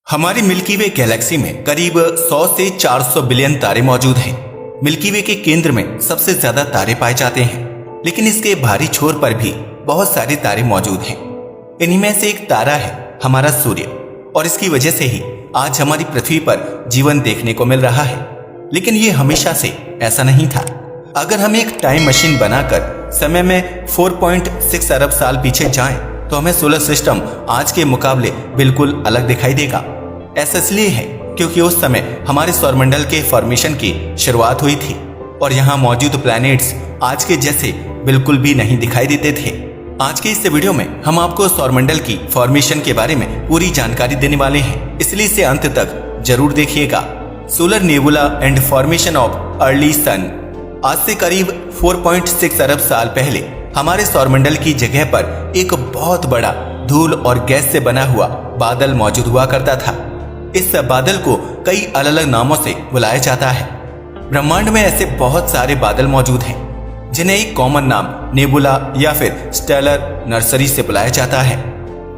हमारी मिल्की वे गैलेक्सी में करीब 100 से 400 बिलियन तारे मौजूद हैं। मिल्की वे के केंद्र में सबसे ज्यादा तारे पाए जाते हैं, लेकिन इसके बाहरी छोर पर भी बहुत सारे तारे मौजूद हैं। इन्हीं में से एक तारा है हमारा सूर्य, और इसकी वजह से ही आज हमारी पृथ्वी पर जीवन देखने को मिल रहा है। लेकिन ये हमेशा से ऐसा नहीं था। अगर हम एक टाइम मशीन बनाकर समय में 4.6 अरब साल पीछे जाएं, तो हमें सोलर सिस्टम आज के मुकाबले बिल्कुल अलग दिखाई देगा। ऐसा इसलिए है क्योंकि उस समय हमारे सौरमंडल के फॉर्मेशन की शुरुआत हुई थी और यहाँ मौजूद प्लैनेट्स आज के जैसे बिल्कुल भी नहीं दिखाई देते थे। आज के इस वीडियो में हम आपको सौरमंडल की फॉर्मेशन के बारे में पूरी जानकारी देने वाले हैं, इसलिए इसे अंत तक जरूर देखिएगा। Solar nebula and formation of early sun. आज से करीब 4.6 अरब साल पहले हमारे सौरमंडल की जगह पर एक बहुत बड़ा धूल और गैस से बना हुआ बादल मौजूद हुआ करता था। इस बादल को कई अलग अलग नामों से बुलाया जाता है। ब्रह्मांड में ऐसे बहुत सारे बादल मौजूद हैं, जिन्हें एक कॉमन नाम नेबुला या फिर स्टेलर नर्सरी से बुलाया जाता है।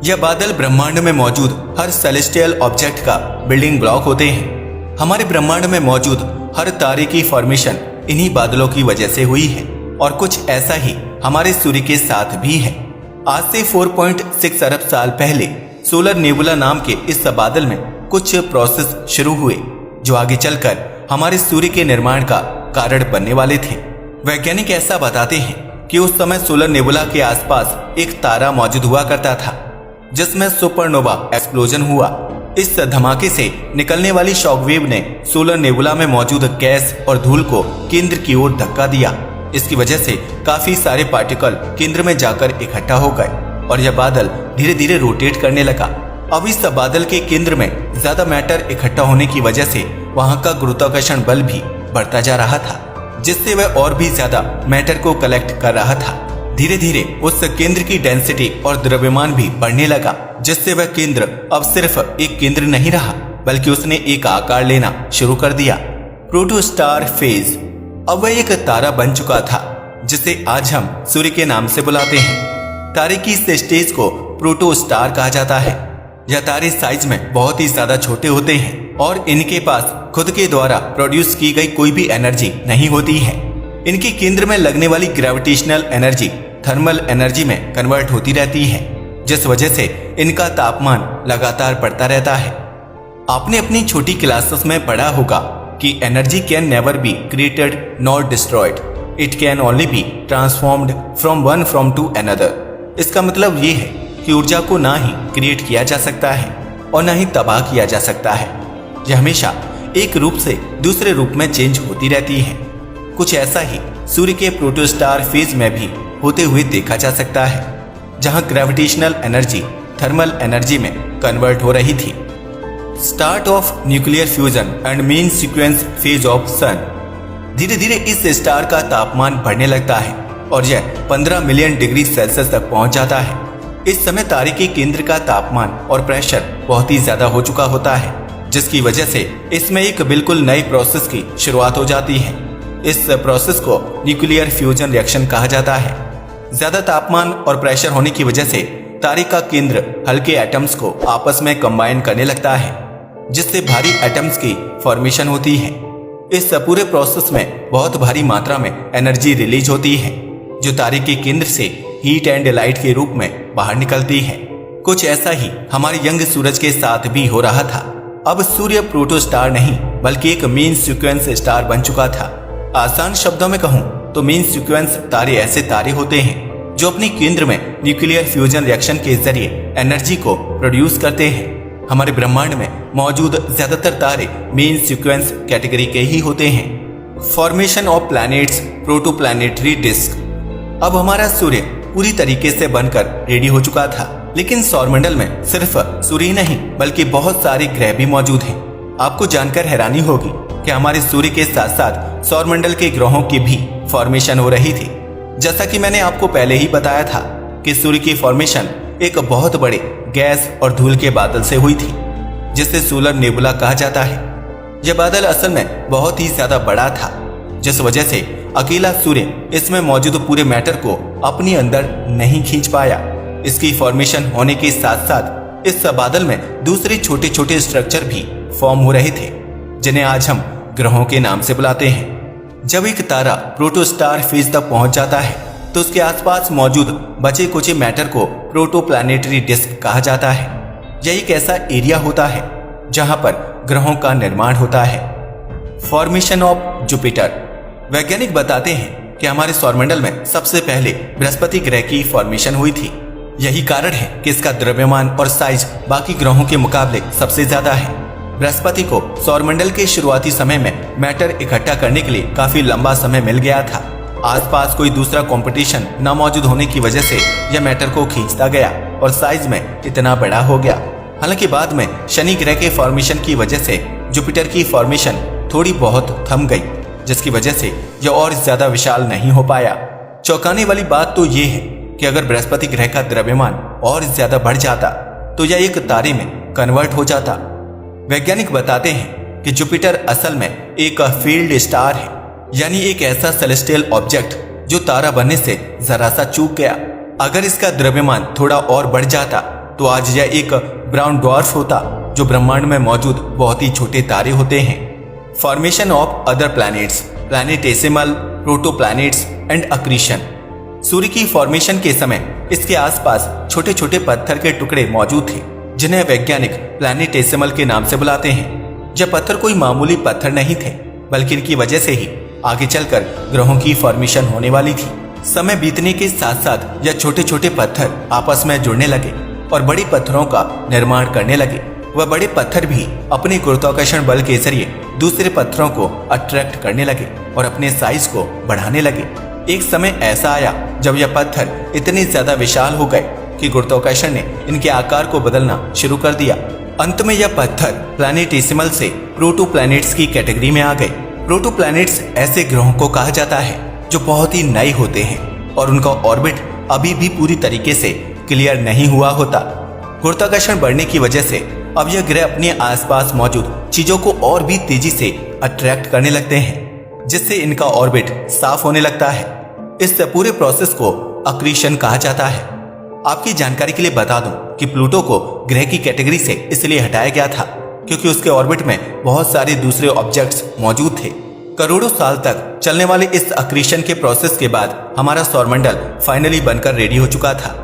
यह बादल ब्रह्मांड में मौजूद हर सेलेस्टियल ऑब्जेक्ट का बिल्डिंग ब्लॉक होते हैं। हमारे ब्रह्मांड में मौजूद हर तारे की फॉर्मेशन इन्हीं बादलों की वजह से हुई है, और कुछ ऐसा ही हमारे सूर्य के साथ भी है। आज से 4.6 अरब साल पहले सोलर नेबुला नाम के इस बादल में कुछ प्रोसेस शुरू हुए, जो आगे चलकर हमारे सूर्य के निर्माण का कारण बनने वाले थे। वैज्ञानिक ऐसा बताते हैं कि उस समय सोलर नेबुला के आसपास एक तारा मौजूद हुआ करता था, जिसमें सुपरनोवा एक्सप्लोजन हुआ। इस धमाके से निकलने वाली शॉकवेव ने सोलर नेबुला में मौजूद गैस और धूल को केंद्र की ओर धक्का दिया। इसकी वजह से काफी सारे पार्टिकल केंद्र में जाकर इकट्ठा हो गए और यह बादल धीरे धीरे रोटेट करने लगा। अब इस बादल के केंद्र में ज्यादा मैटर इकट्ठा होने की वजह से वहां का गुरुत्वाकर्षण बल भी बढ़ता जा रहा था, जिससे वह और भी ज्यादा मैटर को कलेक्ट कर रहा था। धीरे धीरे उस केंद्र की डेंसिटी और द्रव्यमान भी बढ़ने लगा, जिससे वह केंद्र अब सिर्फ एक केंद्र नहीं रहा, बल्कि उसने एक आकार लेना शुरू कर दिया। Protostar phase. अब वह एक तारा बन चुका था, जिसे आज हम सूर्य के नाम से बुलाते हैं। तारे की इस स्टेज को प्रोटोस्टार कहा जाता है। यह तारे साइज में बहुत ही ज्यादा छोटे होते हैं और इनके पास खुद के द्वारा प्रोड्यूस की गई कोई भी एनर्जी नहीं होती है। इनके केंद्र में लगने वाली ग्रेविटेशनल एनर्जी थर्मल एनर्जी में कन्वर्ट होती रहती है, जिस वजह से इनका तापमान लगातार बढ़ता रहता है। आपने अपनी छोटी क्लासेस में पढ़ा होगा कि energy can never be created not destroyed, it can only be transformed from one from to another. इसका मतलब ये है कि ऊर्जा को ना ही क्रिएट किया जा सकता है और ना ही तबाह किया जा सकता है। यह हमेशा एक रूप से दूसरे रूप में चेंज होती रहती है। कुछ ऐसा ही सूर्य के प्रोटोस्टार फेज में भी होते हुए देखा जा सकता है, जहां ग्रेविटेशनल एनर्जी थर्मल एनर्जी में कन्वर्ट हो रही थी। Start of nuclear fusion and main sequence phase of sun. धीरे धीरे इस स्टार का तापमान बढ़ने लगता है और यह 15 मिलियन डिग्री सेल्सियस तक पहुंच जाता है। इस समय तारे के केंद्र का तापमान और प्रेशर बहुत ही ज्यादा हो चुका होता है, जिसकी वजह से इसमें एक बिल्कुल नई प्रोसेस की शुरुआत हो जाती है। इस प्रोसेस को न्यूक्लियर फ्यूजन रिएक्शन कहा जाता है। ज्यादा तापमान और प्रेशर होने की वजह से तारे का केंद्र हल्के एटम्स को आपस में कंबाइन करने लगता है, जिससे भारी एटम्स की फॉर्मेशन होती है। इस पूरे प्रोसेस में बहुत भारी मात्रा में एनर्जी रिलीज होती है, जो तारे के केंद्र से हीट एंड लाइट के रूप में बाहर निकलती है। कुछ ऐसा ही हमारे यंग सूरज के साथ भी हो रहा था। अब सूर्य प्रोटोस्टार नहीं, बल्कि एक मेन सीक्वेंस स्टार बन चुका था। आसान शब्दों में कहूं तो मेन सीक्वेंस तारे ऐसे तारे होते हैं जो अपने केंद्र में न्यूक्लियर फ्यूजन रिएक्शन के जरिए एनर्जी को प्रोड्यूस करते हैं। हमारे ब्रह्मांड में मौजूद ज्यादातर तारे मेन सीक्वेंस कैटेगरी के ही होते हैं। Formation of planets, protoplanetary disc. अब हमारा सूर्य पूरी तरीके से बनकर रेडी हो चुका था, लेकिन सौरमंडल में सिर्फ सूर्य ही नहीं बल्कि बहुत सारे ग्रह भी मौजूद हैं। आपको जानकर हैरानी होगी कि हमारे सूर्य के साथ साथ सौरमंडल के ग्रहों की भी फॉर्मेशन हो रही थी। जैसा कि मैंने आपको पहले ही बताया था कि सूर्य की फॉर्मेशन एक बहुत बड़े गैस और धूल के बादल से हुई थी, जिसे सोलर नेबुला कहा जाता है। यह बादल असल में बहुत ही ज्यादा बड़ा था, जिस वजह से अकेला सूर्य इसमें मौजूद पूरे मैटर को अपने अंदर नहीं खींच पाया। इसकी फॉर्मेशन होने के साथ साथ इस बादल में दूसरे छोटे छोटे स्ट्रक्चर भी फॉर्म हो रहे थे, जिन्हें आज हम ग्रहों के नाम से बुलाते हैं। जब एक तारा प्रोटोस्टार फेज तक पहुंच जाता है तो उसके आसपास मौजूद बचे कुचे मैटर को प्रोटोप्लैनेटरी डिस्क कहा जाता है। यह एक ऐसा एरिया होता है जहां पर ग्रहों का निर्माण होता है। Formation of Jupiter. वैज्ञानिक बताते हैं कि हमारे सौरमंडल में सबसे पहले बृहस्पति ग्रह की फॉर्मेशन हुई थी। यही कारण है कि इसका द्रव्यमान और साइज बाकी ग्रहों के मुकाबले सबसे ज्यादा है। बृहस्पति को सौरमंडल के शुरुआती समय में मैटर इकट्ठा करने के लिए काफी लंबा समय मिल गया था। आसपास कोई दूसरा कंपटीशन न मौजूद होने की वजह से यह मैटर को खींचता गया और साइज में इतना बड़ा हो गया। हालांकि बाद में शनि ग्रह के फॉर्मेशन की वजह से जुपिटर की फॉर्मेशन थोड़ी बहुत थम गई, जिसकी वजह से यह और ज्यादा विशाल नहीं हो पाया। चौंकाने वाली बात तो ये है कि अगर बृहस्पति ग्रह का द्रव्यमान और ज्यादा बढ़ जाता तो यह एक तारे में कन्वर्ट हो जाता। वैज्ञानिक बताते हैं कि जुपिटर असल में एक फील्ड स्टार है, यानी एक ऐसा सेलेस्टियल ऑब्जेक्ट जो तारा बनने से जरा सा चूक गया। अगर इसका द्रव्यमान थोड़ा और बढ़ जाता तो आज यह एक ब्राउन ड्वार्फ होता, जो ब्रह्मांड में मौजूद बहुत ही छोटे तारे होते हैं। Formation of other planets, planetesimal, protoplanets and accretion. सूर्य की फॉर्मेशन के समय इसके आसपास छोटे छोटे पत्थर के टुकड़े मौजूद थे, जिन्हें वैज्ञानिक प्लैनेटेसिमल के नाम से बुलाते हैं। यह पत्थर कोई मामूली पत्थर नहीं थे, बल्कि इनकी वजह से ही आगे चलकर ग्रहों की फॉर्मेशन होने वाली थी। समय बीतने के साथ साथ यह छोटे छोटे पत्थर आपस में जुड़ने लगे और बड़े पत्थरों का निर्माण करने लगे। वह बड़े पत्थर भी अपने गुरुत्वाकर्षण बल के जरिए दूसरे पत्थरों को अट्रैक्ट करने लगे और अपने साइज को बढ़ाने लगे। एक समय ऐसा आया जब यह पत्थर इतने ज्यादा विशाल हो गए कि गुरुत्वाकर्षण ने इनके आकार को बदलना शुरू कर दिया। अंत में यह पत्थर प्लैनेटेसिमल से प्रोटोप्लैनेट्स की कैटेगरी में आ गए। प्रोटोप्लैनेट्स ऐसे ग्रहों को कहा जाता है जो बहुत ही नए होते हैं और उनका ऑर्बिट अभी भी पूरी तरीके से क्लियर नहीं हुआ होता। गुरुत्वाकर्षण बढ़ने की वजह से अब यह ग्रह अपने आसपास मौजूद चीजों को और भी तेजी से अट्रैक्ट करने लगते हैं, जिससे इनका ऑर्बिट साफ होने लगता है। इस पूरे प्रोसेस को अक्रीशन कहा जाता है। आपकी जानकारी के लिए बता दूं कि प्लूटो को ग्रह की कैटेगरी से इसलिए हटाया गया था क्योंकि उसके ऑर्बिट में बहुत सारे दूसरे ऑब्जेक्ट्स मौजूद थे। करोड़ों साल तक चलने वाले इस अक्रीशन के प्रोसेस के बाद हमारा सौरमंडल फाइनली बनकर रेडी हो चुका था।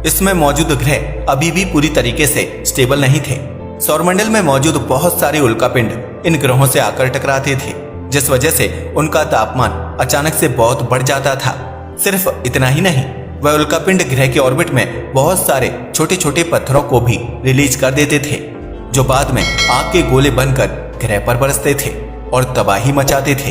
इसमें मौजूद ग्रह अभी भी पूरी तरीके से स्टेबल नहीं थे। सौरमंडल में मौजूद बहुत सारे उल्कापिंड इन ग्रहों से आकर टकराते थे, जिस वजह से उनका तापमान अचानक से बहुत बढ़ जाता था। सिर्फ इतना ही नहीं, वह उल्कापिंड ग्रह के ऑर्बिट में बहुत सारे छोटे छोटे पत्थरों को भी रिलीज कर देते थे, जो बाद में आग के गोले बनकर ग्रह पर बरसते थे और तबाही मचाते थे।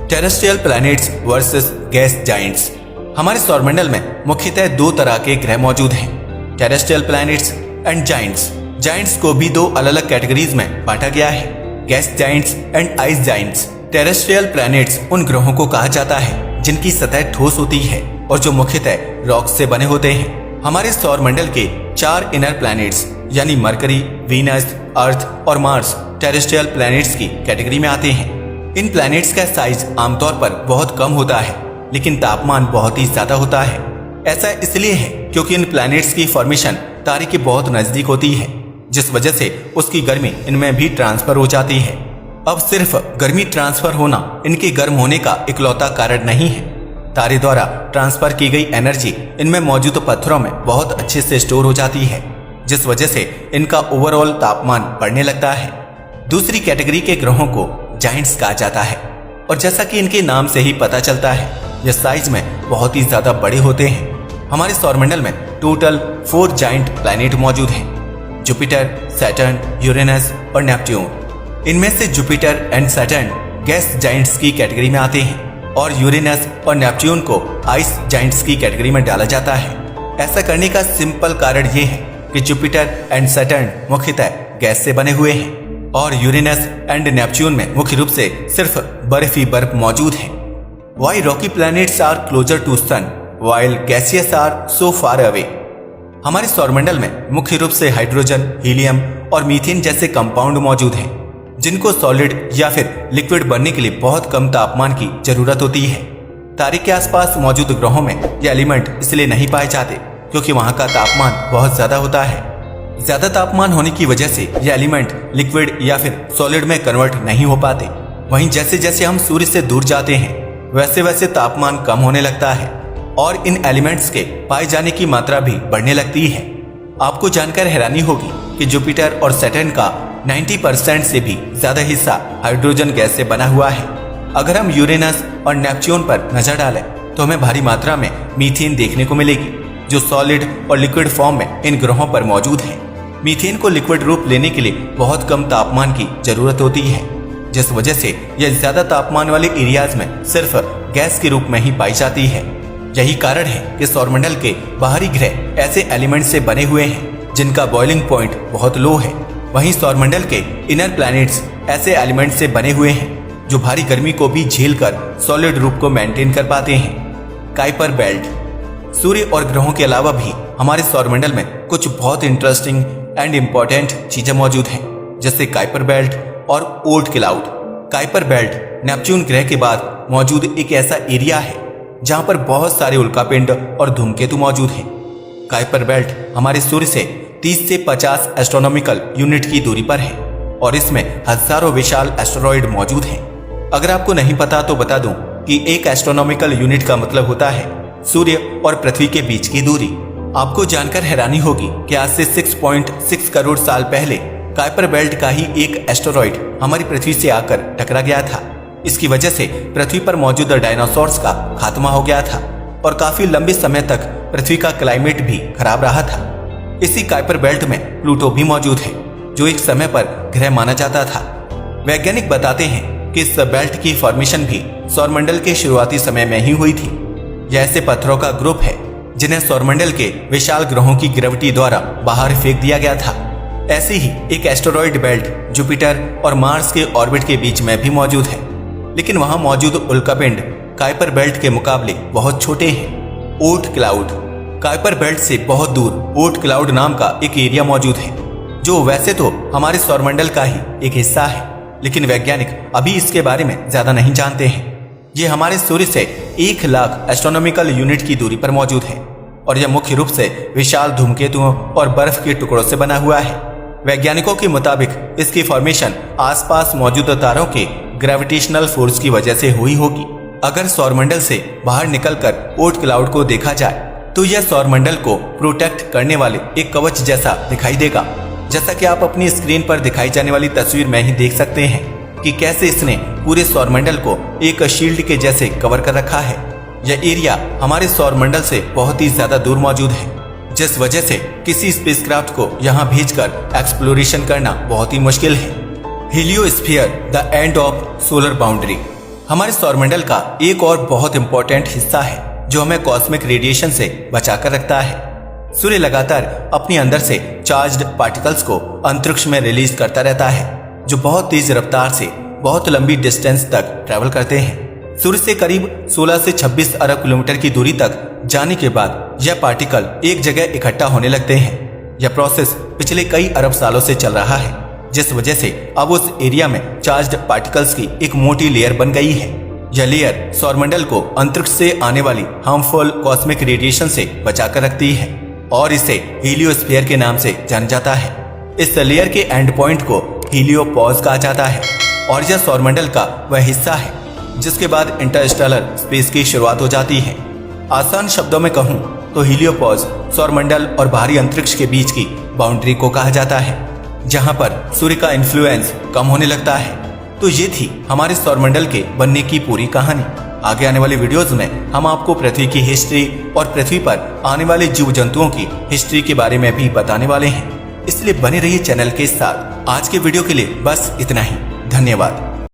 Terrestrial planets versus gas Giants. हमारे सौरमंडल में मुख्यतः दो तरह के ग्रह मौजूद हैं, terrestrial planets and Giants. Giants को भी दो अलग अलग कैटेगरीज में बांटा गया है, gas Giants and ice Giants. Terrestrial planets उन ग्रहों को कहा जाता है जिनकी सतह ठोस होती है और जो मुख्यतः रॉक से बने होते हैं। हमारे सौरमंडल के 4 इनर प्लैनेट्स यानी मरकरी, वीनस, अर्थ और मार्स टेरेस्ट्रियल प्लैनेट्स की कैटेगरी में आते हैं। इन प्लैनेट्स का साइज आमतौर पर बहुत कम होता है, लेकिन तापमान बहुत ही ज्यादा होता है। ऐसा इसलिए है क्योंकि इन प्लैनेट्स की फॉर्मेशन तारे के बहुत नजदीक होती है, जिस वजह से उसकी गर्मी इनमें भी ट्रांसफर हो जाती है। अब सिर्फ गर्मी ट्रांसफर होना इनके गर्म होने का इकलौता कारण नहीं है। तारे द्वारा ट्रांसफर की गई एनर्जी इनमें मौजूद पत्थरों में बहुत अच्छे से स्टोर हो जाती है, जिस वजह से इनका ओवरऑल तापमान बढ़ने लगता है। दूसरी कैटेगरी के ग्रहों को जाइंट्स कहा जाता है और जैसा कि इनके नाम से ही पता चलता है, यह साइज में बहुत ही ज्यादा बड़े होते हैं। हमारे सौरमंडल में टोटल 4 जाइंट प्लैनेट मौजूद हैं, जुपिटर, सैटर्न, यूरेनस और नेपट्यून। इनमें से Jupiter and Saturn gas Giants की कैटेगरी में आते हैं और यूरेनस और नेपट्यून को आइस जाइंट्स की कैटेगरी में डाला जाता है। ऐसा करने का सिंपल कारण ये है कि जुपिटर एंड सैटर्न मुख्यतः गैस से बने हुए हैं और यूरेनस एंड नेपट्यून में मुख्य रूप से सिर्फ बर्फ ही बर्फ मौजूद है। Why rocky planets are closer to sun while gaseous are so far away? हमारे सौरमंडल में मुख्य रूप से हाइड्रोजन, हीलियम और मीथेन जैसे कंपाउंड मौजूद हैं, जिनको सॉलिड या फिर लिक्विड बनने के लिए बहुत कम तापमान की जरूरत होती है। तारे के आसपास मौजूद ग्रहों में ये एलिमेंट इसलिए नहीं पाए जाते क्योंकि वहां का तापमान बहुत ज्यादा होता है। ज्यादा तापमान होने की वजह से ये एलिमेंट लिक्विड या फिर सॉलिड में कन्वर्ट नहीं हो पाते। वहीं जैसे जैसे हम सूर्य से दूर जाते हैं वैसे वैसे तापमान कम होने लगता है और इन एलिमेंट्स के पाए जाने की मात्रा भी बढ़ने लगती है। आपको जानकर हैरानी होगी कि जुपिटर और सैटर्न का 90% से भी ज्यादा हिस्सा हाइड्रोजन गैस से बना हुआ है। अगर हम यूरेनस और नेपच्यून पर नजर डालें तो हमें भारी मात्रा में मीथेन देखने को मिलेगी, जो सॉलिड और लिक्विड फॉर्म में इन ग्रहों पर मौजूद है। मीथेन को लिक्विड रूप लेने के लिए बहुत कम तापमान की जरूरत होती है, जिस वजह से यह ज्यादा तापमान वाले एरियाज में सिर्फ गैस के रूप में ही पाई जाती है। यही कारण है कि सौरमंडल के बाहरी ग्रह ऐसे एलिमेंट से बने हुए हैं जिनका बॉइलिंग पॉइंट बहुत लो है। वहीं सौरमंडल के इनर प्लैनेट्स ऐसे एलिमेंट से बने हुए हैं जो भारी गर्मी को भी झेल कर सॉलिड रूप को मेंटेन कर पाते हैं। Kuiper belt. सूर्य और ग्रहों के अलावा भी हमारे सौरमंडल में कुछ बहुत इंटरेस्टिंग एंड इम्पोर्टेंट चीजें मौजूद हैं, जैसे काइपर बेल्ट और Oort cloud. Kuiper belt Neptune ग्रह के बाद मौजूद एक ऐसा एरिया है जहां पर बहुत सारे उल्कापिंड और धूमकेतु मौजूद हैं। काइपर बेल्ट हमारे सूर्य से 30 से 50 एस्ट्रोनॉमिकल यूनिट की दूरी पर है और इसमें हजारों विशाल एस्टेरॉयड मौजूद हैं। अगर आपको नहीं पता तो बता दूं कि एक एस्ट्रोनॉमिकल यूनिट का मतलब होता है सूर्य और पृथ्वी के बीच की दूरी। आपको जानकर हैरानी होगी कि आज से 6.6 करोड़ साल पहले काइपर बेल्ट का ही एक एस्टेरॉयड हमारी पृथ्वी से आकर टकरा गया था। इसकी वजह से पृथ्वी पर मौजूद डायनासोर्स का खात्मा हो गया था और काफी लंबे समय तक पृथ्वी का क्लाइमेट भी खराब रहा था। इसी काइपर बेल्ट में प्लूटो भी मौजूद है, जो एक समय पर ग्रह माना जाता था। वैज्ञानिक बताते हैं कि इस बेल्ट की फॉर्मेशन भी सौरमंडल के शुरुआती समय में ही हुई थी। यह ऐसे पत्थरों का ग्रुप है जिन्हें सौरमंडल के विशाल ग्रहों की ग्रेविटी द्वारा बाहर फेंक दिया गया था। ऐसी ही एक एस्टेरॉयड बेल्ट जुपिटर और मार्स के ऑर्बिट के बीच में भी मौजूद है, लेकिन वहां मौजूद उल्कापिंड काइपर बेल्ट के मुकाबले बहुत छोटे हैं। Oort cloud. काइपर बेल्ट से बहुत दूर ओर्ट क्लाउड नाम का एक एरिया मौजूद है, जो वैसे तो हमारे सौरमंडल का ही एक हिस्सा है, लेकिन वैज्ञानिक अभी इसके बारे में ज्यादा नहीं जानते हैं। ये हमारे सूर्य से 1 लाख एस्ट्रोनॉमिकल यूनिट की दूरी पर मौजूद है और यह मुख्य रूप से विशाल धूमकेतुओं और बर्फ के टुकड़ों से बना हुआ है। वैज्ञानिकों के मुताबिक इसकी फॉर्मेशन आसपास मौजूद तारों के ग्रेविटेशनल फोर्स की वजह से हुई होगी। अगर सौरमंडल से बाहर निकलकर ओर्ट क्लाउड को देखा जाए तो यह सौरमंडल को प्रोटेक्ट करने वाले एक कवच जैसा दिखाई देगा, जैसा कि आप अपनी स्क्रीन पर दिखाई जाने वाली तस्वीर में ही देख सकते हैं कि कैसे इसने पूरे सौरमंडल को एक शील्ड के जैसे कवर कर रखा है। यह एरिया हमारे सौरमंडल से बहुत ही ज्यादा दूर मौजूद है, जिस वजह से किसी स्पेसक्राफ्ट को यहाँ भेजकर एक्सप्लोरेशन करना बहुत ही मुश्किल है। Heliosphere, the end of solar boundary, हमारे सौरमंडल का एक और बहुत इंपॉर्टेंट हिस्सा है जो हमें कॉस्मिक रेडिएशन से बचाकर रखता है। सूर्य लगातार अपने अंदर से चार्ज्ड पार्टिकल्स को अंतरिक्ष में रिलीज करता रहता है, जो बहुत तेज रफ्तार से बहुत लंबी डिस्टेंस तक ट्रेवल करते हैं। सूर्य से करीब 16 से 26 अरब किलोमीटर की दूरी तक जाने के बाद यह पार्टिकल एक जगह इकट्ठा होने लगते हैं। यह प्रोसेस पिछले कई अरब सालों से चल रहा है, जिस वजह से अब उस एरिया में चार्ज्ड पार्टिकल्स की एक मोटी लेयर बन गई है। यह लेयर सौरमंडल को अंतरिक्ष से आने वाली हार्मफुल कॉस्मिक रेडिएशन से बचाकर रखती है और इसे हीलियोस्फीयर के नाम से जाना जाता है। इस लेयर के एंड पॉइंट को हीलियोपॉज कहा जाता है और यह सौरमंडल का वह हिस्सा है जिसके बाद इंटरस्टेलर स्पेस की शुरुआत हो जाती है। आसान शब्दों में कहूं तो हीलियोपॉज सौरमंडल और बाहरी अंतरिक्ष के बीच की बाउंड्री को कहा जाता है, जहां पर सूर्य का इन्फ्लुएंस कम होने लगता है। तो ये थी हमारे सौरमंडल के बनने की पूरी कहानी। आगे आने वाले वीडियोस में हम आपको पृथ्वी की हिस्ट्री और पृथ्वी पर आने वाले जीव जंतुओं की हिस्ट्री के बारे में भी बताने वाले हैं, इसलिए बने रहिए चैनल के साथ। आज के वीडियो के लिए बस इतना ही। धन्यवाद।